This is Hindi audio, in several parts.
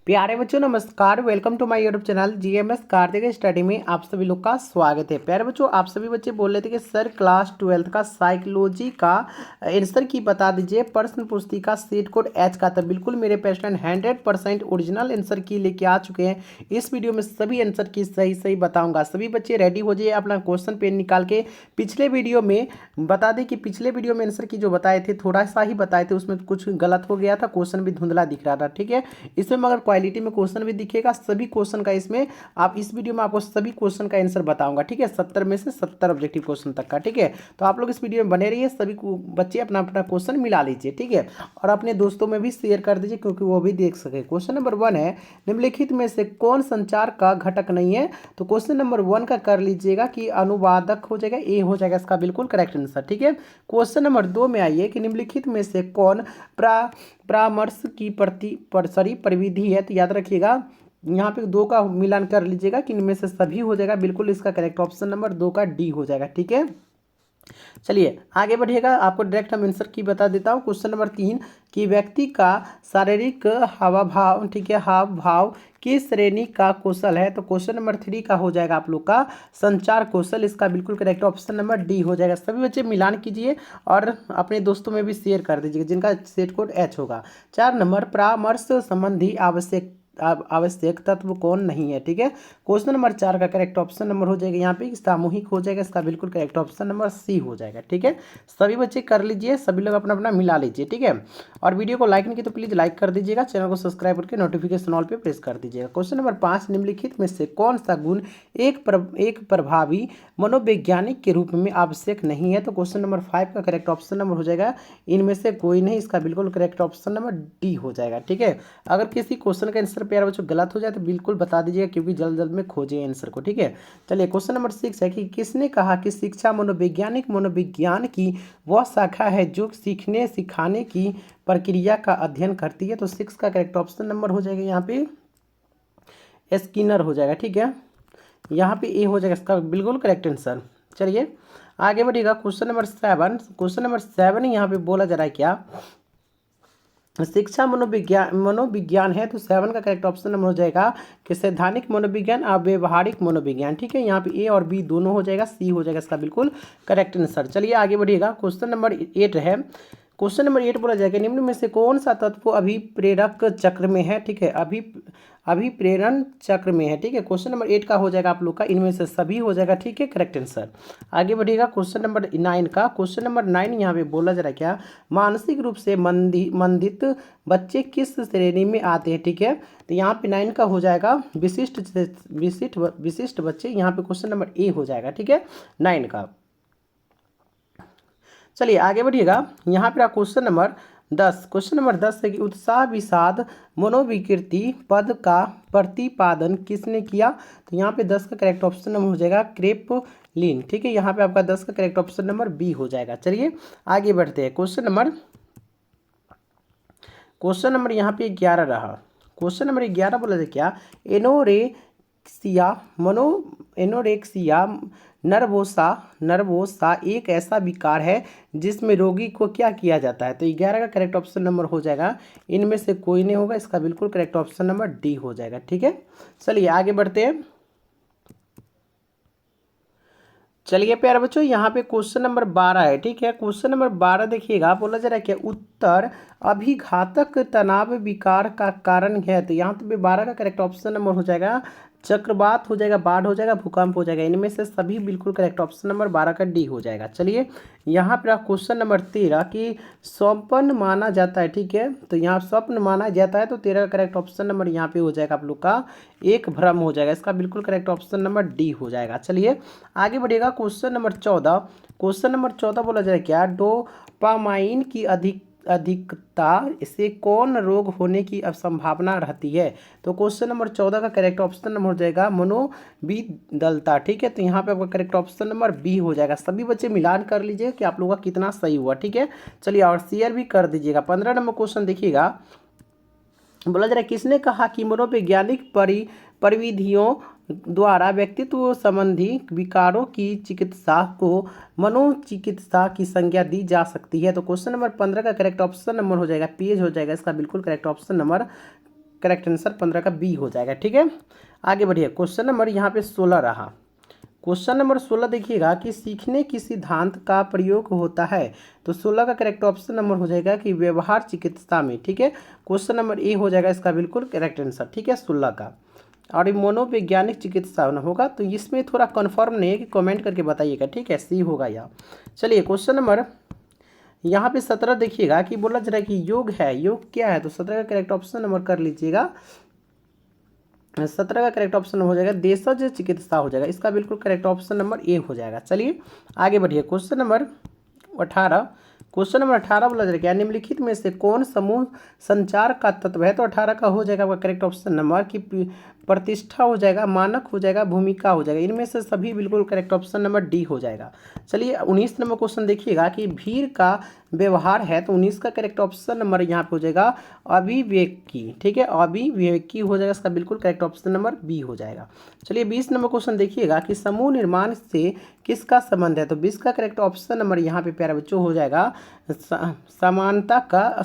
प्यारे बच्चों नमस्कार। Welcome to my YouTube channel GMS Kartik study में आप सभी लोग का स्वागत है। प्यारे बच्चों, आप सभी बच्चे बोल रहे थे कि सर क्लास 12th का साइकोलॉजी का आंसर की बता दीजिए। प्रश्न पुस्तिका सीट कोड एच का था। बिल्कुल मेरे पेशेंट 100% ओरिजिनल आंसर की लेके आ चुके हैं। इस वीडियो में सभी आंसर की सही सही बताऊंगा। सभी बच्चे रेडी हो जाइए अपना क्वेश्चन पेन निकाल के। पिछले वीडियो में बता दें कि पिछले वीडियो में आंसर की जो बताए थे थोड़ा सा ही बताए थे, उसमें कुछ गलत हो गया था, क्वेश्चन भी धुंधला दिख रहा था। ठीक है, इसमें मगर क्वालिटी में क्वेश्चन भी दिखेगा सभी क्वेश्चन का। इसमें आप इस वीडियो में आपको सभी क्वेश्चन का आंसर बताऊंगा। ठीक है, 70 में से 70 ऑब्जेक्टिव क्वेश्चन तक का। ठीक है, तो आप लोग इस वीडियो में बने रहिए। सभी बच्चे अपना अपना क्वेश्चन मिला लीजिए। ठीक है, और अपने दोस्तों में भी शेयर कर दीजिए क्योंकि वो भी देख सके। क्वेश्चन नंबर 1 है, निम्नलिखित में से कौन संचार का घटक नहीं है? तो क्वेश्चन नंबर 1 का कर लीजिएगा कि अनुवादक हो जाएगा, ए हो जाएगा इसका बिल्कुल करेक्ट आंसर। ठीक है, क्वेश्चन नंबर 2 में आइए कि निम्नलिखित में से कौन परामर्श की परिविधि है? तो याद रखिएगा यहाँ पे 2 का मिलान कर लीजिएगा कि इनमें से सभी हो जाएगा। बिल्कुल इसका करेक्ट ऑप्शन नंबर 2 का डी हो जाएगा। ठीक है, चलिए आगे बढ़िएगा। आपको डायरेक्ट हम आंसर की बता देता हूँ। क्वेश्चन नंबर 3 कि व्यक्ति का शारीरिक हाव भाव, ठीक है, हाव भाव किस श्रेणी का कौशल है? तो क्वेश्चन नंबर 3 का हो जाएगा आप लोग का संचार कौशल। इसका बिल्कुल करेक्ट ऑप्शन नंबर डी हो जाएगा। सभी बच्चे मिलान कीजिए और अपने दोस्तों में भी शेयर कर दीजिएगा जिनका सेट कोड एच होगा। 4 नंबर, परामर्श संबंधी आवश्यक तत्व कौन नहीं है? ठीक है, क्वेश्चन नंबर 4 का करेक्ट ऑप्शन नंबर हो जाएगा यहाँ पे सामूहिक हो जाएगा। इसका बिल्कुल करेक्ट ऑप्शन नंबर सी हो जाएगा। ठीक है, सभी बच्चे कर लीजिए, सभी लोग अपना अपना मिला लीजिए। ठीक है, और वीडियो को लाइक नहीं किया तो प्लीज लाइक कर दीजिएगा, चैनल को सब्सक्राइब करके नोटिफिकेशन ऑल पे प्रेस कर दीजिएगा। क्वेश्चन नंबर 5, निम्नलिखित में से कौन सा गुण एक प्रभावी मनोवैज्ञानिक के रूप में आवश्यक नहीं है? तो क्वेश्चन नंबर 5 का करेक्ट ऑप्शन नंबर हो जाएगा इनमें से कोई नहीं। इसका बिल्कुल करेक्ट ऑप्शन नंबर डी हो जाएगा। ठीक है, अगर किसी क्वेश्चन का आंसर प्यारे बच्चों गलत हो जाए तो बिल्कुल बता दीजिएगा क्योंकि जल्द जल्द में खोजिए आंसर को। ठीक है, चलिए क्वेश्चन नंबर 6 है कि किसने कहा कि शिक्षा मनोविज्ञान की वह शाखा है जो सीखने सिखाने की प्रक्रिया का अध्ययन करती है? तो 6 का करेक्ट ऑप्शन नंबर हो जाएगा यहाँ पे स्किनर हो जाएगा। ठीक है, यहाँ पे ए हो जाएगा इसका बिल्कुल करेक्ट आंसर। चलिए आगे बढ़िएगा। क्वेश्चन नंबर 7 यहाँ पे बोला जा रहा है क्या? शिक्षा मनोविज्ञान है। तो 7 का करेक्ट ऑप्शन नंबर हो जाएगा कि सैद्धांतिक मनोविज्ञान और व्यवहारिक मनोविज्ञान। ठीक है, यहाँ पे ए और बी दोनों हो जाएगा, सी हो जाएगा इसका बिल्कुल करेक्ट आंसर। चलिए आगे बढ़िएगा। क्वेश्चन नंबर 8 है। क्वेश्चन नंबर 8 बोला जाएगा निम्न में से कौन सा तत्व अभिप्रेरक चक्र में है? ठीक है, अभिप्रेरण चक्र में है। ठीक है, क्वेश्चन नंबर 8 का हो जाएगा आप लोग का इनमें से सभी हो जाएगा। ठीक है, करेक्ट आंसर। आगे बढ़िएगा। क्वेश्चन नंबर 9 का, क्वेश्चन नंबर 9 यहाँ पे बोला जा रहा है क्या? मानसिक रूप से मंदित बच्चे किस श्रेणी में आते हैं? ठीक है, तो यहाँ पे 9 का हो जाएगा विशिष्ट बच्चे। यहाँ पे क्वेश्चन नंबर ए हो जाएगा। ठीक है, 9 का। चलिए आगे बढ़िएगा। यहाँ पे क्वेश्चन नंबर 10 है कि उत्साह विषाद मनोविकृति पद का प्रतिपादन किसने किया? तो यहाँ पे 10 का करेक्ट ऑप्शन नंबर हो जाएगा क्रेपलिन। ठीक है, यहाँ पे आपका 10 का करेक्ट ऑप्शन नंबर बी हो जाएगा। चलिए आगे बढ़ते हैं। क्वेश्चन नंबर यहाँ पे 11 रहा। क्वेश्चन नंबर 11 बोला जाए क्या? एनोरेक्सिया नर्वोसा एक ऐसा विकार है जिसमें रोगी को क्या किया जाता है? तो 11 का करेक्ट ऑप्शन नंबर हो जाएगा इनमें से कोई नहीं होगा। इसका बिल्कुल करेक्ट ऑप्शन नंबर डी हो जाएगा। ठीक है, चलिए आगे बढ़ते हैं। चलिए प्यारे बच्चों, यहाँ पे क्वेश्चन नंबर 12 है। ठीक है, क्वेश्चन नंबर 12 देखिएगा, बोला जा रहा है कि उत्तर अभिघातक तनाव विकार का कारण है। तो यहाँ पे 12 का करेक्ट ऑप्शन नंबर हो जाएगा चक्रवात हो जाएगा, बाढ़ हो जाएगा, भूकंप हो जाएगा। इनमें से सभी बिल्कुल करेक्ट ऑप्शन नंबर 12 का डी हो जाएगा। चलिए यहाँ पर क्वेश्चन नंबर 13 कि स्वप्न माना जाता है। ठीक है, तो यहाँ स्वप्न माना जाता है तो 13 का करेक्ट ऑप्शन नंबर यहाँ पे हो जाएगा आप लोग का एक भ्रम हो जाएगा। इसका बिल्कुल करेक्ट ऑप्शन नंबर डी हो जाएगा। चलिए आगे बढ़िएगा। क्वेश्चन नंबर 14 बोला जाए क्या? डोपामाइन की अधिकता से कौन रोग होने की संभावना रहती है? तो क्वेश्चन नंबर 14 का करेक्ट ऑप्शन नंबर हो जाएगा मनोविदलता। ठीक है, तो यहाँ पे आपका करेक्ट ऑप्शन नंबर बी हो जाएगा। सभी बच्चे मिलान कर लीजिए कि आप लोगों का कितना सही हुआ। ठीक है, चलिए और शेयर भी कर दीजिएगा। 15 नंबर क्वेश्चन देखिएगा, बोला जा रहा है किसने कहा कि मनोवैज्ञानिक परिविधियों द्वारा व्यक्तित्व संबंधी विकारों की चिकित्सा को मनोचिकित्सा की संज्ञा दी जा सकती है? तो क्वेश्चन नंबर 15 का करेक्ट ऑप्शन नंबर हो जाएगा पेज हो जाएगा। इसका बिल्कुल correct option number correct answer 15 का बी हो जाएगा। ठीक है, आगे बढ़िए। क्वेश्चन नंबर यहाँ पे 16 रहा। क्वेश्चन नंबर 16 देखिएगा कि सीखने की सिद्धांत का प्रयोग होता है, तो 16 का करेक्ट ऑप्शन नंबर हो जाएगा कि व्यवहार चिकित्सा में। ठीक है, क्वेश्चन नंबर ए हो जाएगा इसका बिल्कुल करेक्ट आंसर। ठीक है, 16 का। और ये मनोवैज्ञानिक चिकित्सा होगा, तो इसमें थोड़ा कन्फर्म नहीं है कि कमेंट करके बताइएगा। ठीक है, सी होगा यहाँ। चलिए क्वेश्चन नंबर यहाँ पे 17 देखिएगा कि बोला जा रहा है कि योग है, योग क्या है, तो 17 का करेक्ट ऑप्शन नंबर कर लीजिएगा। 17 का करेक्ट ऑप्शन हो जाएगा देशज चिकित्सा हो जाएगा, इसका बिल्कुल करेक्ट ऑप्शन नंबर ए हो जाएगा। चलिए आगे बढ़िए। Question number 18। क्वेश्चन नंबर 18 बोला जाएगा निम्नलिखित में से कौन समूह संचार का तत्व है, तो 18 का हो जाएगा आपका करेक्ट ऑप्शन नंबर कि प्रतिष्ठा हो जाएगा, मानक हो जाएगा, भूमिका हो जाएगा, इनमें से सभी बिल्कुल करेक्ट ऑप्शन नंबर डी हो जाएगा। चलिए 19 नंबर क्वेश्चन देखिएगा कि भीड़ का व्यवहार है, तो 19 का करेक्ट ऑप्शन नंबर यहाँ पे हो जाएगा अभिव्यक्ति। ठीक है, अभिव्यक्ति हो जाएगा, इसका बिल्कुल करेक्ट ऑप्शन नंबर बी हो जाएगा। चलिए 20 नंबर क्वेश्चन देखिएगा कि समूह निर्माण से किसका संबंध है, तो 20 का करेक्ट ऑप्शन नंबर यहाँ पे प्यारे बच्चों हो जाएगा समानता का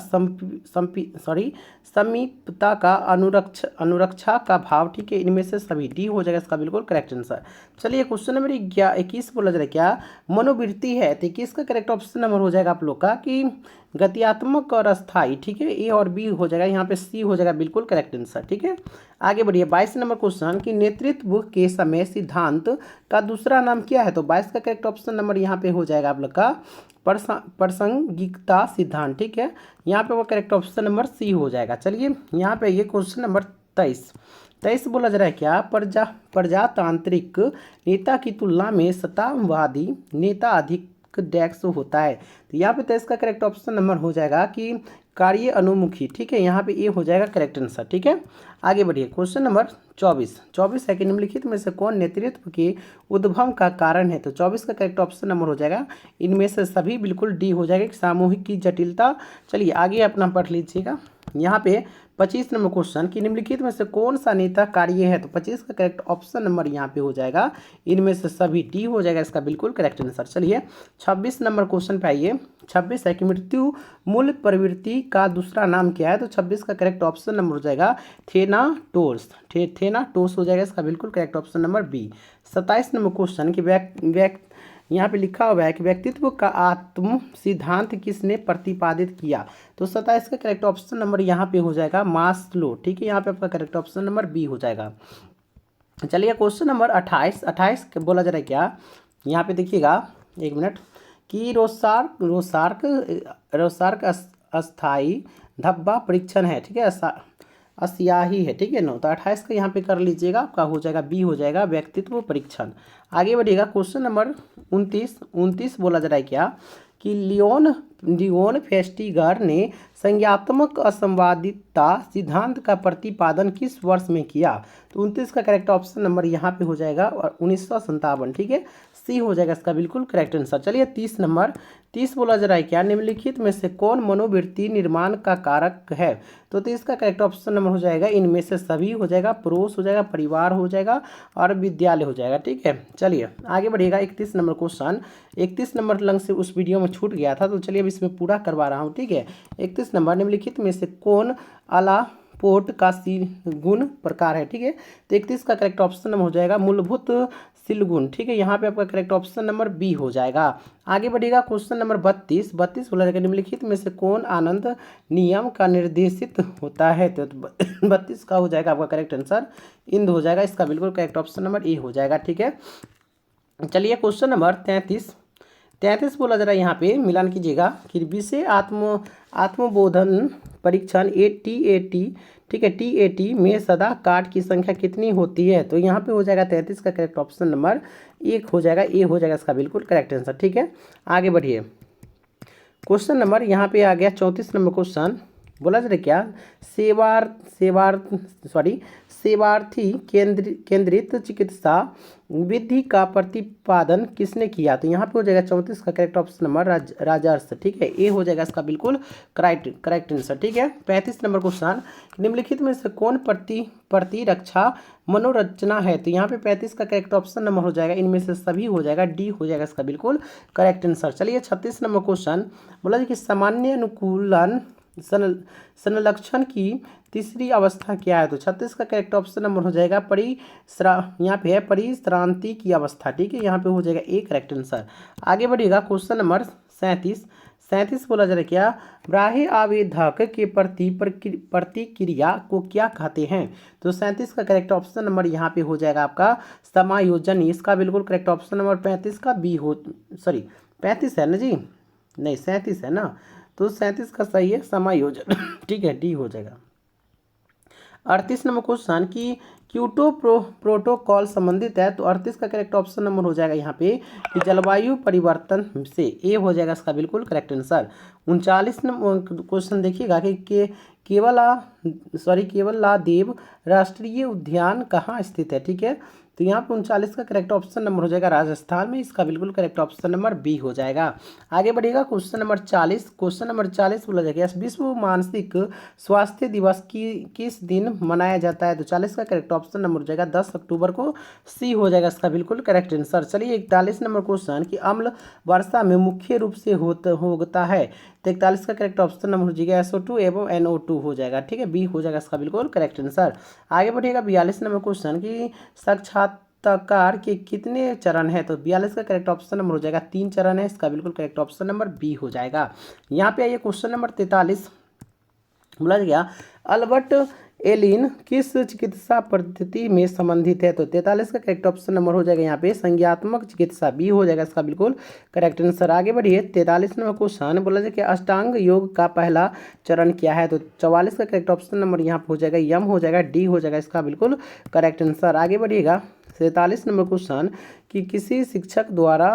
समीपता का अनुरक्षा का भाव। ठीक है, इनमें से सभी डी हो जाएगा, इसका बिल्कुल करेक्ट आंसर। चलिए क्वेश्चन नंबर 21 बोला जा रहा है क्या मनोवृत्ति है, तो 21 का करेक्ट ऑप्शन नंबर हो जाएगा आप लोग का कि गत्यात्मक और अस्थाई। ठीक है, ए और बी हो जाएगा, यहाँ पे सी हो जाएगा बिल्कुल करेक्ट आंसर। ठीक है, आगे बढ़िए। 22 नंबर क्वेश्चन कि नेतृत्व के समय सिद्धांत का दूसरा नाम क्या है, तो 22 का करेक्ट ऑप्शन नंबर यहाँ पे हो जाएगा आप लोग का प्रासंगिकता सिद्धांत। ठीक है, यहाँ पे वो करेक्ट ऑप्शन नंबर सी हो जाएगा। चलिए यहाँ पे ये क्वेश्चन नंबर 23 बोला जा रहा है क्या प्रजातांत्रिक नेता की तुलना में सत्तावादी नेता अधिक डेस्क होता है, तो यहाँ पे 23 का करेक्ट ऑप्शन नंबर हो जाएगा कि कार्य अनुमुखी। ठीक है, यहाँ पे ए हो जाएगा करेक्ट आंसर। ठीक है, आगे बढ़िए। क्वेश्चन नंबर 24 है कि निम्नलिखित में से कौन नेतृत्व के उद्भव का कारण है, तो 24 का करेक्ट ऑप्शन नंबर हो जाएगा इनमें से सभी बिल्कुल डी हो जाएगा सामूहिक की जटिलता। चलिए आगे अपना पढ़ लीजिएगा। यहाँ पे 25 नंबर क्वेश्चन कि निम्नलिखित में से कौन सा नेता कार्य है, तो 25 का करेक्ट ऑप्शन नंबर यहाँ पे हो जाएगा इनमें से सभी डी हो जाएगा, इसका बिल्कुल करेक्ट आंसर। चलिए 26 नंबर क्वेश्चन पे आइए। 26 है कि मृत्यु मूल प्रवृत्ति का दूसरा नाम क्या है, तो 26 का करेक्ट ऑप्शन नंबर हो जाएगा थेनाटोस हो जाएगा, इसका बिल्कुल correct option number B. 27 number question कि यहाँ पे लिखा हुआ है कि व्यक्तित्व का आत्म सिद्धांत किसने प्रतिपादित किया, तो 27 का करेक्ट ऑप्शन नंबर यहाँ पे हो जाएगा मास्लो। ठीक है, यहाँ पे आपका करेक्ट ऑप्शन नंबर बी हो जाएगा। चलिए क्वेश्चन नंबर 28 बोला जा रहा है क्या, यहाँ पे देखिएगा एक मिनट कि रोसार्क अस्थाई धब्बा परीक्षण है। ठीक है, अस्याही है। ठीक है, तो 28 का यहाँ पे कर लीजिएगा, आपका हो जाएगा बी हो जाएगा व्यक्तित्व परीक्षण। आगे बढ़िएगा। क्वेश्चन नंबर 29 बोला जा रहा है क्या कि लियोन फेस्टिगर ने संज्ञात्मक असंवादितता सिद्धांत का प्रतिपादन किस वर्ष में किया, तो 29 का करेक्ट ऑप्शन नंबर यहाँ पे हो जाएगा और 1957। ठीक है, सी हो जाएगा इसका बिल्कुल करेक्ट आंसर। चलिए 30 बोला जा रहा है क्या निम्नलिखित में से कौन मनोवृत्ति निर्माण का कारक है, तो 30 का करेक्ट ऑप्शन नंबर हो जाएगा इनमें से सभी हो जाएगा, पड़ोस हो जाएगा, परिवार हो जाएगा और विद्यालय हो जाएगा। ठीक है, चलिए आगे बढ़िएगा। 31 नंबर क्वेश्चन 31 नंबर लंग से उस वीडियो में छूट गया था, तो चलिए अब इसमें पूरा करवा रहा हूँ। ठीक है, 31 नंबर निम्नलिखित में से कौन अलापोर्ट का गुण प्रकार है। ठीक है, तो 31 का करेक्ट ऑप्शन नंबर हो जाएगा मूलभूत सिलगुण। ठीक है, यहाँ पे आपका करेक्ट ऑप्शन नंबर बी हो जाएगा। आगे बढ़िएगा। क्वेश्चन नंबर 32 बोला जाएगा निम्नलिखित में से कौन आनंद नियम का निर्देशित होता है, तो 32 का हो जाएगा आपका करेक्ट आंसर इंद हो जाएगा, इसका बिल्कुल करेक्ट ऑप्शन नंबर ए हो जाएगा। ठीक है, चलिए क्वेश्चन नंबर 33 बोला जा रहा है यहाँ पे मिलान कीजिएगा कि विषय आत्मबोधन परीक्षण TAT। ठीक है, TAT में सदा काट की संख्या कितनी होती है, तो यहाँ पे हो जाएगा 33 का करेक्ट ऑप्शन नंबर 1 हो जाएगा, ए हो जाएगा इसका बिल्कुल करेक्ट आंसर। ठीक है, आगे बढ़िए। क्वेश्चन नंबर यहाँ पे आ गया 34 नंबर क्वेश्चन बोला जा रहा है क्या सेवार्थी केंद्रित चिकित्सा विधि का प्रतिपादन किसने किया, तो यहाँ पे हो जाएगा 34 का करेक्ट ऑप्शन नंबर राजर्स। ठीक है, ए हो जाएगा इसका बिल्कुल करेक्ट आंसर। ठीक है, 35 नंबर क्वेश्चन निम्नलिखित में से कौन प्रतिरक्षा मनोरचना है, तो यहाँ पे 35 का करेक्ट ऑप्शन नंबर हो जाएगा इनमें से सभी हो जाएगा, डी हो जाएगा इसका बिल्कुल करेक्ट आंसर। चलिए 36 नंबर क्वेश्चन बोला कि सामान्य अनुकूलन संलक्षण की तीसरी अवस्था क्या है? तो 36 का करेक्ट ऑप्शन नंबर हो जाएगा यहाँ पे है परिश्रांति की अवस्था। ठीक है, यहाँ पे हो जाएगा ए करेक्ट आंसर। आगे बढ़िएगा, क्वेश्चन नंबर 37। 37 बोला जा रहा है क्या? ब्राह्य आवेदक के प्रति प्रतिक्रिया को क्या कहते हैं? तो 37 का करेक्ट ऑप्शन नंबर यहाँ पे हो जाएगा आपका समायोजन। इसका बिल्कुल करेक्ट ऑप्शन नंबर 35 का बी हो, सॉरी 35 है ना जी, नहीं 37 है ना, तो 37 का सही है समायोजन। ठीक है, डी हो जाएगा। 38 नंबर क्वेश्चन की क्योटो प्रोटोकॉल संबंधित है, तो 38 का करेक्ट ऑप्शन नंबर हो जाएगा यहाँ पे कि जलवायु परिवर्तन से, ए हो जाएगा इसका बिल्कुल करेक्ट आंसर। 39 नंबर क्वेश्चन देखिएगा कि केवलादेव राष्ट्रीय उद्यान कहाँ स्थित है? ठीक है, तो यहाँ पे 39 का करेक्ट ऑप्शन नंबर हो जाएगा राजस्थान में। इसका बिल्कुल करेक्ट ऑप्शन नंबर बी हो जाएगा। आगे बढ़िएगा, क्वेश्चन नंबर 40। क्वेश्चन नंबर 40 बोला जाएगा विश्व मानसिक स्वास्थ्य दिवस किस दिन मनाया जाता है? तो 40 का करेक्ट ऑप्शन नंबर हो जाएगा 10 अक्टूबर को, सी हो जाएगा इसका बिल्कुल करेक्ट आंसर। चलिए 41 नंबर क्वेश्चन कि अम्ल वर्षा में मुख्य रूप से होता है, तो 41 का करेक्ट ऑप्शन नंबर हो जाएगा SO2 एवं NO2 हो जाएगा। ठीक है, बी हो जाएगा इसका बिल्कुल करेक्ट आंसर। आगे बढ़िएगा 42 नंबर क्वेश्चन की साक्षात्कार के कितने चरण है? तो 42 का करेक्ट ऑप्शन नंबर हो जाएगा 3 चरण है। इसका बिल्कुल करेक्ट ऑप्शन नंबर बी हो जाएगा। यहाँ पे आइए क्वेश्चन नंबर 43 बोला गया अल्बर्ट एलिन किस चिकित्सा पद्धति में संबंधित है? तो 43 का करेक्ट ऑप्शन नंबर हो जाएगा यहाँ पे संज्ञात्मक चिकित्सा, बी हो जाएगा इसका बिल्कुल करेक्ट आंसर। आगे बढ़िए 43 नंबर क्वेश्चन बोला जाए कि अष्टांग योग का पहला चरण क्या है? तो 44 का करेक्ट ऑप्शन नंबर यहाँ पे हो जाएगा यम हो जाएगा, डी हो जाएगा इसका बिल्कुल करेक्ट आंसर। आगे बढ़िएगा 47 नंबर क्वेश्चन कि किसी शिक्षक द्वारा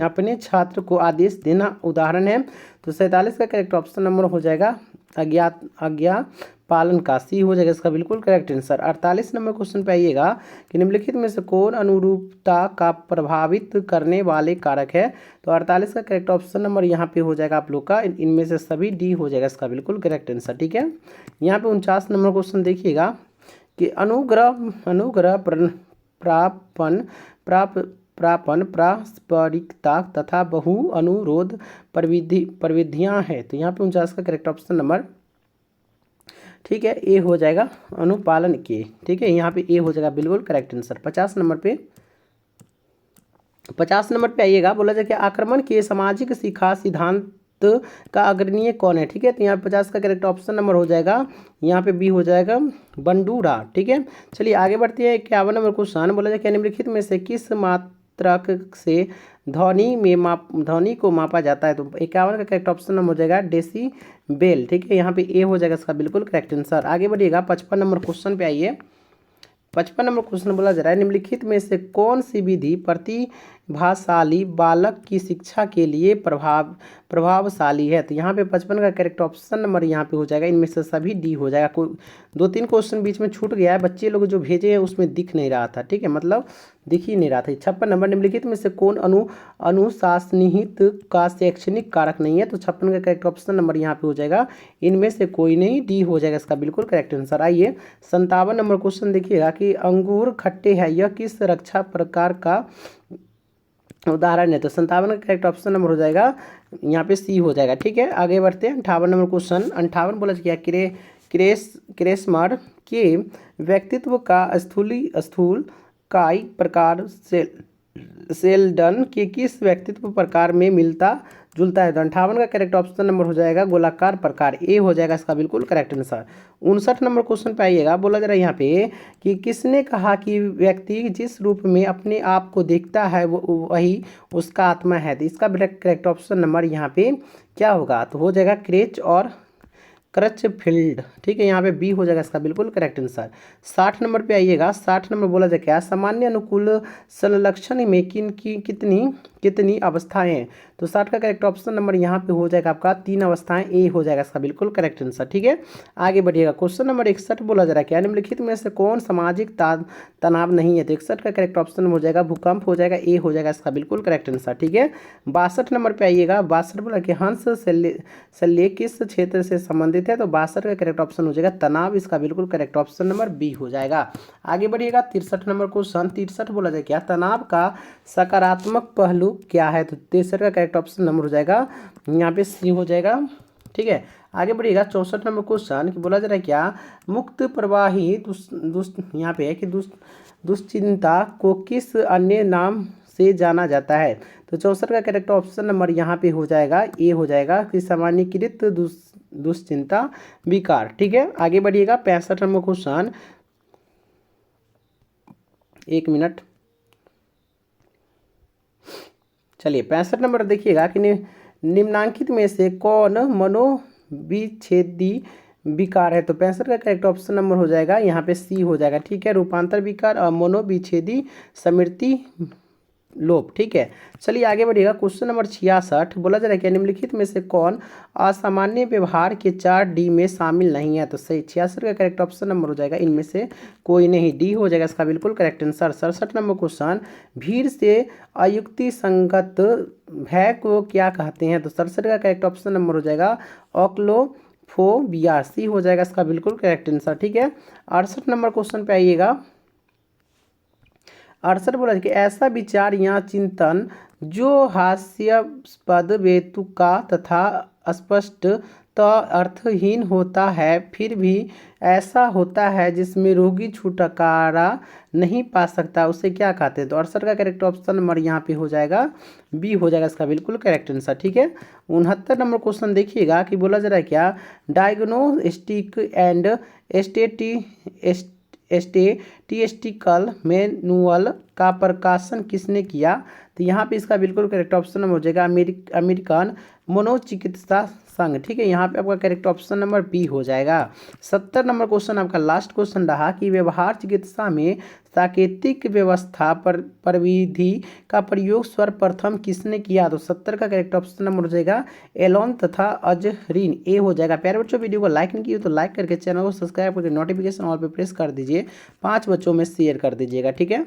अपने छात्र को आदेश देना उदाहरण है, तो 47 का करेक्ट ऑप्शन नंबर हो जाएगा आज्ञा पालन का, सी हो जाएगा इसका बिल्कुल करेक्ट आंसर। 48 नंबर क्वेश्चन पे आइएगा कि निम्नलिखित में से कौन अनुरूपता का प्रभावित करने वाले कारक है? तो 48 का करेक्ट ऑप्शन नंबर यहाँ पे हो जाएगा आप लोग का इनमें से सभी, डी हो जाएगा इसका बिल्कुल करेक्ट आंसर। ठीक है, यहाँ पे 49 नंबर क्वेश्चन देखिएगा कि अनुग्रह प्रापन पारस्परिकता तथा बहु अनुरोध प्रविधियाँ हैं, तो यहाँ पे 49 का करेक्ट ऑप्शन नंबर ठीक है ए हो जाएगा अनुपालन के। ठीक है, यहाँ पे ए हो जाएगा बिल्कुल करेक्ट आंसर। 50 नंबर पे आइएगा बोला जाए कि आक्रमण के सामाजिक शिक्षा सिद्धांत का अग्रणीय कौन है? ठीक है, तो यहाँ पे 50 का करेक्ट ऑप्शन नंबर हो जाएगा यहाँ पे बी हो जाएगा बंडूरा। ठीक है, चलिए आगे बढ़ते हैं। 51 नंबर क्वेश्चन बोला जाए कि निम्नलिखित में से किस मात्रक से ध्वनि को मापा जाता है? तो 51 का करेक्ट ऑप्शन नंबर हो जाएगा डेसीबेल। ठीक है, यहाँ पे ए हो जाएगा इसका बिल्कुल करेक्ट आंसर। आगे बढ़िएगा 55 नंबर क्वेश्चन पे आइए। 55 नंबर क्वेश्चन बोला जा रहा है निम्नलिखित में से कौन सी विधि प्रतिभाशाली बालक की शिक्षा के लिए प्रभावशाली है? तो यहाँ पे 55 का करेक्ट ऑप्शन नंबर यहाँ पे हो जाएगा इनमें से सभी, डी हो जाएगा। कोई 2-3 क्वेश्चन बीच में छूट गया है, बच्चे लोग जो भेजे हैं उसमें दिख नहीं रहा था। ठीक है, मतलब दिख ही नहीं रहा था। 56 नंबर निम्नलिखित में से कौन अनुशासनिहित का शैक्षणिक कारक नहीं है? तो 56 का करेक्ट ऑप्शन नंबर यहाँ पे हो जाएगा इनमें से कोई नहीं, डी हो जाएगा इसका बिल्कुल करेक्ट आंसर। आइए 57 नंबर क्वेश्चन देखिएगा कि अंगूर खट्टे हैं, यह किस रक्षा प्रकार का उदाहरण है? तो 57 का करेक्ट ऑप्शन नंबर हो जाएगा यहाँ पे सी हो जाएगा। ठीक है, आगे बढ़ते हैं 58 नंबर क्वेश्चन। 58 बोला गया क्रेस्मर के व्यक्तित्व का स्थूल कायी प्रकार सेल्डन के किस व्यक्तित्व प्रकार में मिलता जुलता है? तो 58 का करेक्ट ऑप्शन नंबर हो जाएगा गोलाकार प्रकार, ए हो जाएगा इसका बिल्कुल करेक्ट आंसर। 59 नंबर क्वेश्चन पे आइएगा बोला जा रहा है यहाँ पे कि किसने कहा कि व्यक्ति जिस रूप में अपने आप को देखता है वही उसका आत्मा है? तो इसका करेक्ट ऑप्शन नंबर यहाँ पे क्या होगा? तो हो जाएगा क्रेच और क्रचफील्ड। ठीक है, यहाँ पे बी हो जाएगा इसका बिल्कुल करेक्ट आंसर। 60 नंबर पे आइएगा। 60 नंबर बोला जाए क्या सामान्य अनुकूल संलक्षण में कितनी अवस्थाएं हैं? तो 60 का करेक्ट ऑप्शन नंबर यहाँ पे हो जाएगा आपका 3 अवस्थाएं, ए हो जाएगा इसका बिल्कुल करेक्ट आंसर। ठीक है, आगे बढ़िएगा। क्वेश्चन नंबर 61 बोला जा रहा है क्या निम्नलिखित में से कौन सामाजिक तनाव नहीं है? तो 61 का करेक्ट ऑप्शन हो जाएगा भूकंप हो जाएगा, ए हो जाएगा इसका बिल्कुल करेक्ट आंसर। ठीक है, 62 नंबर पे आइएगा। 62 बोला कि हंस शल्य किस क्षेत्र से संबंधित है? तो 62 का करेक्ट ऑप्शन हो जाएगा तनाव, इसका बिल्कुल करेक्ट ऑप्शन नंबर बी हो जाएगा। आगे बढ़िएगा 63 नंबर क्वेश्चन। 63 बोला जाए क्या तनाव का सकारात्मक पहलू क्या है? तो 63 का करेक्ट ऑप्शन नंबर हो जाएगा यहाँ पे सी हो जाएगा। ठीक है, आगे बढ़िएगा 64 नंबर क्वेश्चन कि बोला जा रहा है क्या मुक्त प्रवाही यहाँ पे है कि दुश्चिंता को किस अन्य नाम से जाना जाता है। तो 64 का करेक्ट ऑप्शन नंबर यहाँ पे हो जाएगा ए हो जाएगा कि सामान्यीकृत दुश्चिंता विकार। ठीक है, आगे बढ़िएगा 65 नंबर क्वेश्चन, एक मिनट, चलिए 65 नंबर देखिएगा कि निम्नांकित में से कौन मनोविच्छेदी विकार है। तो 65 का करेक्ट ऑप्शन नंबर हो जाएगा यहाँ पे सी हो जाएगा। ठीक है, रूपांतर विकार और मनोविच्छेदी स्मृति लोप। ठीक है, चलिए आगे बढ़िएगा क्वेश्चन नंबर 66 बोला जा रहा है कि निम्नलिखित में से कौन असामान्य व्यवहार के 4D में शामिल नहीं है। तो सही 66 का करेक्ट ऑप्शन नंबर हो जाएगा इनमें से कोई नहीं, डी हो जाएगा इसका बिल्कुल करेक्ट आंसर। 67 नंबर क्वेश्चन भीड़ से अयुक्ति संगत भय को क्या कहते हैं। तो 67 का करेक्ट ऑप्शन नंबर हो जाएगा ऑक्लोफोबिया, सी हो जाएगा इसका बिल्कुल करेक्ट आंसर। ठीक है, 68 नंबर क्वेश्चन पे आइएगा। 68 बोला कि ऐसा विचार या चिंतन जो हास्यास्पद बेतुका तथा स्पष्ट तो अर्थहीन होता है फिर भी ऐसा होता है जिसमें रोगी छुटकारा नहीं पा सकता, उसे क्या कहते हैं। तो 68 का करेक्ट ऑप्शन नंबर यहाँ पे हो जाएगा बी हो जाएगा इसका बिल्कुल करेक्ट आंसर। ठीक है, 69 नंबर क्वेश्चन देखिएगा कि बोला जा रहा है क्या डायग्नोस्टिक एंड स्टेटिस्टिकल मैनुअल का प्रकाशन किसने किया। तो यहाँ पे इसका बिल्कुल करेक्ट ऑप्शन नंबर हो जाएगा अमेरिकन मनोचिकित्सा संघ। ठीक है, यहाँ पे आपका करेक्ट ऑप्शन नंबर बी हो जाएगा। 70 नंबर क्वेश्चन आपका लास्ट क्वेश्चन रहा कि व्यवहार चिकित्सा में सांकेतिक व्यवस्था पर परिविधि का प्रयोग सर्वप्रथम किसने किया। तो 70 का करेक्ट ऑप्शन नंबर हो जाएगा एलोन तथा अजहरीन, ए हो जाएगा। प्यारे बच्चों, वीडियो को लाइक नहीं किया तो लाइक करके चैनल को सब्सक्राइब करके नोटिफिकेशन ऑल पे प्रेस कर दीजिए, 5 बच्चों में शेयर कर दीजिएगा। ठीक है।